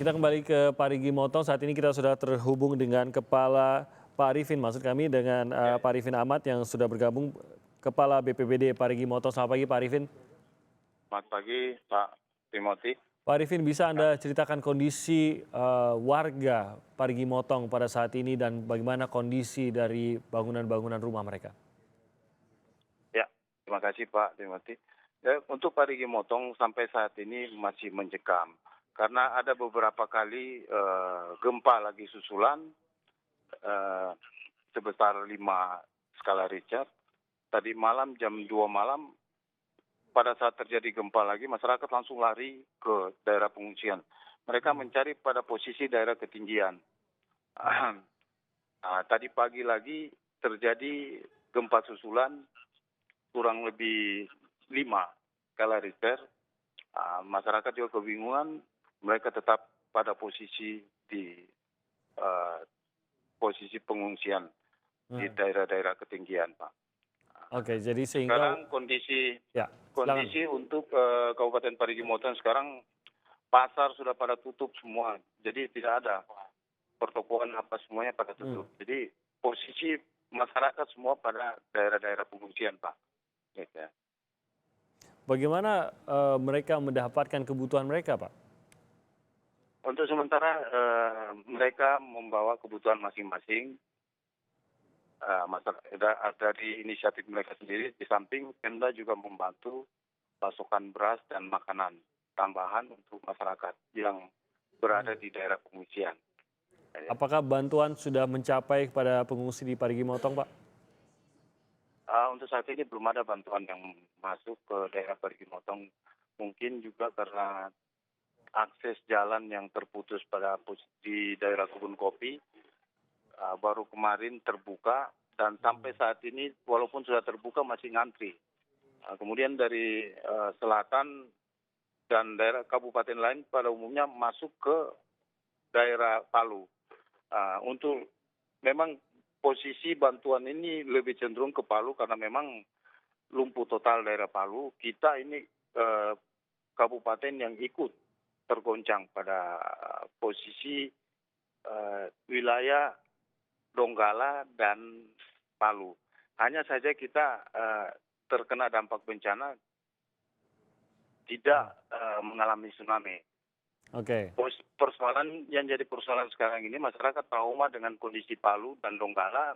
Kita kembali ke Parigi Motong. Saat ini kita sudah terhubung dengan Kepala Pak Arifin, maksud kami dengan Ya, Pak Arifin Ahmad yang sudah bergabung, Kepala BPBD Parigi Motong. Selamat pagi Pak Arifin. selamat pagi Pak Timothy. Pak Arifin, bisa Anda ceritakan kondisi warga Parigi Motong pada saat ini dan bagaimana kondisi dari bangunan-bangunan rumah mereka? Ya, terima kasih Pak Timothy. Ya, untuk Parigi Motong sampai saat ini masih mencekam karena ada beberapa kali gempa lagi susulan eh, sebesar 5 skala Richter. Tadi malam jam 2 malam pada saat terjadi gempa lagi masyarakat langsung lari ke daerah pengungsian. Mereka mencari pada posisi daerah ketinggian. Tadi pagi lagi terjadi gempa susulan kurang lebih 5 skala Richter. Masyarakat juga kebingungan, mereka tetap pada posisi di uh, posisi pengungsian di Hmm. daerah-daerah ketinggian, Pak. Oke, jadi sehingga Sekarang kondisi ya, silakan. kondisi untuk Kabupaten Parigi Motong sekarang pasar sudah pada tutup semua, jadi tidak ada pertokoan apa semuanya pada Hmm. tutup. Jadi posisi masyarakat semua pada daerah-daerah pengungsian, Pak. Gitu ya. Bagaimana mereka mendapatkan kebutuhan mereka, Pak? Untuk sementara mereka membawa kebutuhan masing-masing. Dari inisiatif mereka sendiri, di samping Pemda juga membantu pasokan beras dan makanan tambahan untuk masyarakat yang berada di daerah pengungsian. Apakah bantuan sudah mencapai kepada pengungsi di Parigi Motong, Pak? Untuk saat ini belum ada bantuan yang masuk ke daerah Parigi Motong. Mungkin juga karena akses jalan yang terputus di daerah kebun kopi baru kemarin terbuka dan sampai saat ini walaupun sudah terbuka masih ngantri. Kemudian dari selatan dan daerah kabupaten lain pada umumnya masuk ke daerah Palu. Untuk memang posisi bantuan ini lebih cenderung ke Palu karena memang lumpuh total daerah Palu. Kita ini kabupaten yang ikut tergoncang pada posisi wilayah Donggala dan Palu. Hanya saja kita terkena dampak bencana tidak mengalami tsunami. Oke. Persoalan yang jadi persoalan sekarang ini masyarakat trauma dengan kondisi Palu dan Donggala,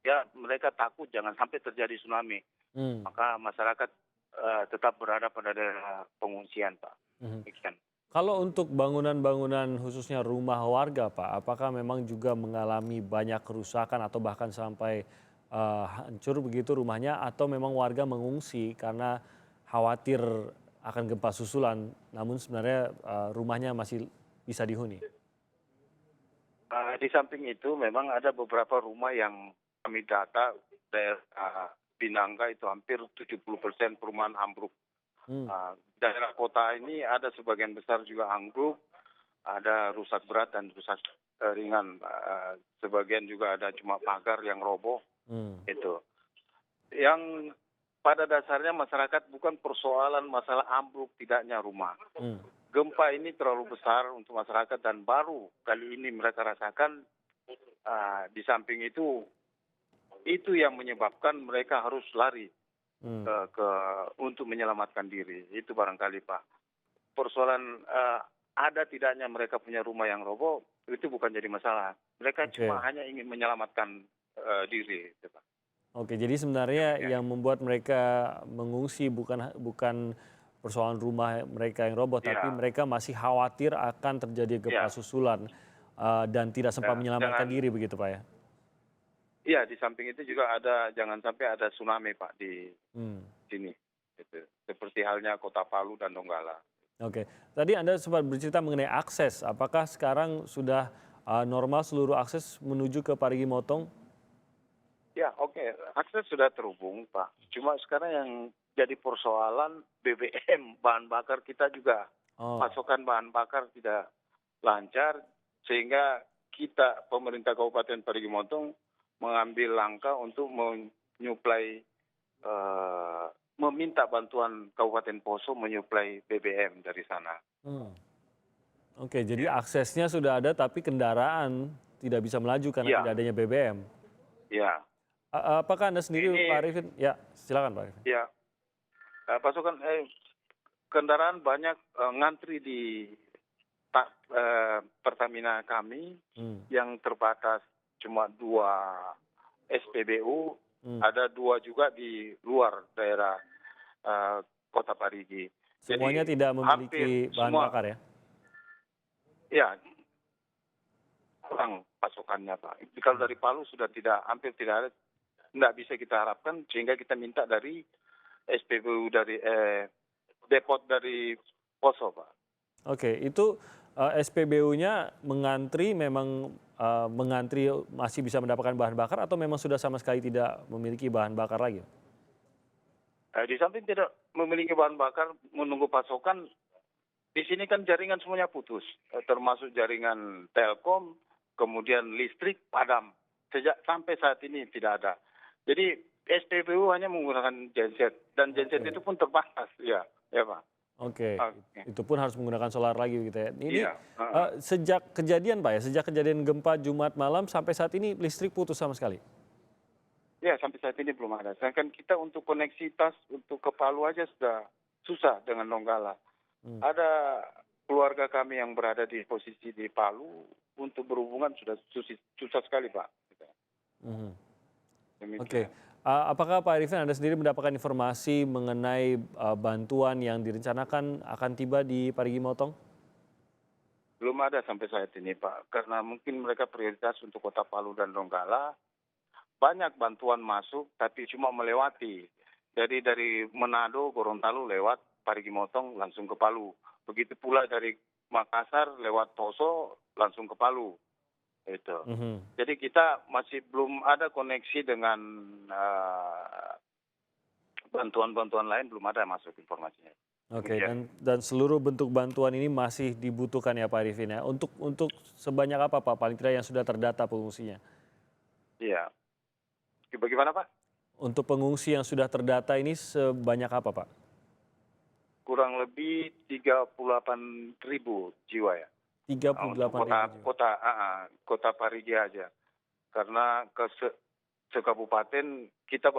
ya mereka takut jangan sampai terjadi tsunami. Hmm. Maka masyarakat tetap berada pada daerah pengungsian, Pak. Mhm. Demikian. Kalau untuk bangunan-bangunan khususnya rumah warga, Pak, apakah memang juga mengalami banyak kerusakan atau bahkan sampai hancur begitu rumahnya, atau memang warga mengungsi karena khawatir akan gempa susulan, namun sebenarnya rumahnya masih bisa dihuni? Di samping itu memang ada beberapa rumah yang kami data daerah Pinangka itu hampir 70% perumahan ambruk. Hmm. Daerah kota ini ada sebagian besar juga ambruk, ada rusak berat dan rusak ringan. Sebagian juga ada cuma pagar yang roboh. Hmm. Itu. Yang pada dasarnya masyarakat bukan persoalan masalah ambruk tidaknya rumah. Hmm. Gempa ini terlalu besar untuk masyarakat dan baru kali ini mereka rasakan. Di samping itu yang menyebabkan mereka harus lari Hmm. untuk menyelamatkan diri. Itu barangkali Pak. Persoalan ada tidaknya mereka punya rumah yang roboh itu bukan jadi masalah. Mereka cuma Oke. hanya ingin menyelamatkan diri. Gitu, Pak. Oke, jadi sebenarnya Ya, yang membuat mereka mengungsi bukan bukan persoalan rumah mereka yang roboh, tapi ya, mereka masih khawatir akan terjadi gempa ya. susulan dan tidak sempat menyelamatkan Jangan. diri begitu, Pak ya? Iya, di samping itu juga ada jangan sampai ada tsunami Pak di Hmm. sini. Gitu. Seperti halnya Kota Palu dan Donggala. Oke, tadi Anda sempat bercerita mengenai akses. Apakah sekarang sudah normal seluruh akses menuju ke Parigi Motong? Ya, oke. Akses sudah terhubung, Pak. Cuma sekarang yang jadi persoalan BBM, bahan bakar kita juga. Oh, Pasokan bahan bakar tidak lancar, sehingga kita, pemerintah Kabupaten Parigi Motong, mengambil langkah untuk menyuplai, meminta bantuan Kabupaten Poso menyuplai BBM dari sana. hmm. Oke, jadi Ya, aksesnya sudah ada tapi kendaraan tidak bisa melaju karena iya, tidak adanya BBM. iya. Apakah Anda sendiri Pak Ini Arifin? Ya, silakan Pak Arifin. ya pasokan kendaraan banyak ngantri di Pertamina kami Hmm, yang terbatas cuma 2 SPBU, hmm. ada 2 juga di luar daerah Kota Parigi. Semuanya Jadi tidak hampir memiliki bahan semua, bakar ya? ya, kurang pasokannya Pak. Kalau dari Palu sudah hampir tidak ada, tidak bisa kita harapkan sehingga kita minta dari SPBU dari depot dari Poso Pak. Oke, itu SPBU-nya mengantri memang mengantri masih bisa mendapatkan bahan bakar atau memang sudah sama sekali tidak memiliki bahan bakar lagi? Di samping tidak memiliki bahan bakar menunggu pasokan, di sini kan jaringan semuanya putus, termasuk jaringan Telkom, kemudian listrik padam. Sejak sampai saat ini tidak ada. Jadi SPBU hanya menggunakan genset dan genset Oke. itu pun terbatas, ya, ya Pak. Oke, Oke. itu pun harus menggunakan solar lagi gitu ya. Ini Iya. Heeh. sejak kejadian Pak ya, sejak kejadian gempa Jumat malam sampai saat ini listrik putus sama sekali? Ya, sampai saat ini belum ada. Sedangkan kita untuk koneksitas untuk ke Palu aja sudah susah dengan Donggala. Hmm. Ada keluarga kami yang berada di posisi di Palu untuk berhubungan sudah susah sekali Pak. Mhm. Oke, Demikian. apakah Pak Arifin Anda sendiri mendapatkan informasi mengenai bantuan yang direncanakan akan tiba di Parigi Motong? Belum ada sampai saat ini Pak, karena mungkin mereka prioritas untuk Kota Palu dan Donggala. Banyak bantuan masuk, tapi cuma melewati. Jadi dari Manado, Gorontalo lewat Parigi Motong langsung ke Palu. Begitu pula dari Makassar lewat Poso langsung ke Palu. Itu. Mhm. Jadi kita masih belum ada koneksi dengan bantuan-bantuan lain, belum ada masuk informasinya. Oke, Demikian. dan seluruh bentuk bantuan ini masih dibutuhkan ya Pak Arifin ya. Untuk sebanyak apa Pak paling tidak yang sudah terdata pengungsinya? Iya. Bagaimana Pak? Untuk pengungsi yang sudah terdata ini sebanyak apa Pak? Kurang lebih 38.000 jiwa ya. Untuk 38.000 jiwa. kota Parigi aja. Karena sekabupaten kita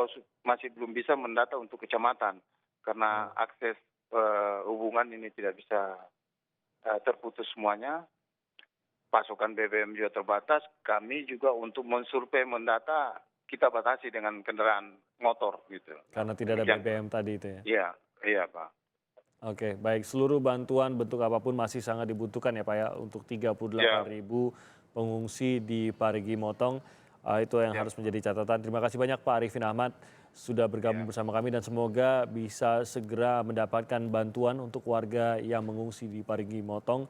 masih belum bisa mendata untuk kecamatan. Karena akses hubungan ini tidak bisa terputus semuanya. Pasokan BBM juga terbatas. Kami juga untuk mensurvei mendata kita batasi dengan kendaraan motor gitu. Karena tidak ada Demikian, Pak. BBM tadi itu ya. Iya, iya Pak. Oke, baik. Seluruh bantuan bentuk apapun masih sangat dibutuhkan ya Pak ya untuk 38.000 pengungsi di Parigi Motong. Itu yang Ya, harus menjadi catatan. Terima kasih banyak Pak Arifin Ahmad sudah bergabung ya. bersama kami dan semoga bisa segera mendapatkan bantuan untuk warga yang mengungsi di Parigi Motong.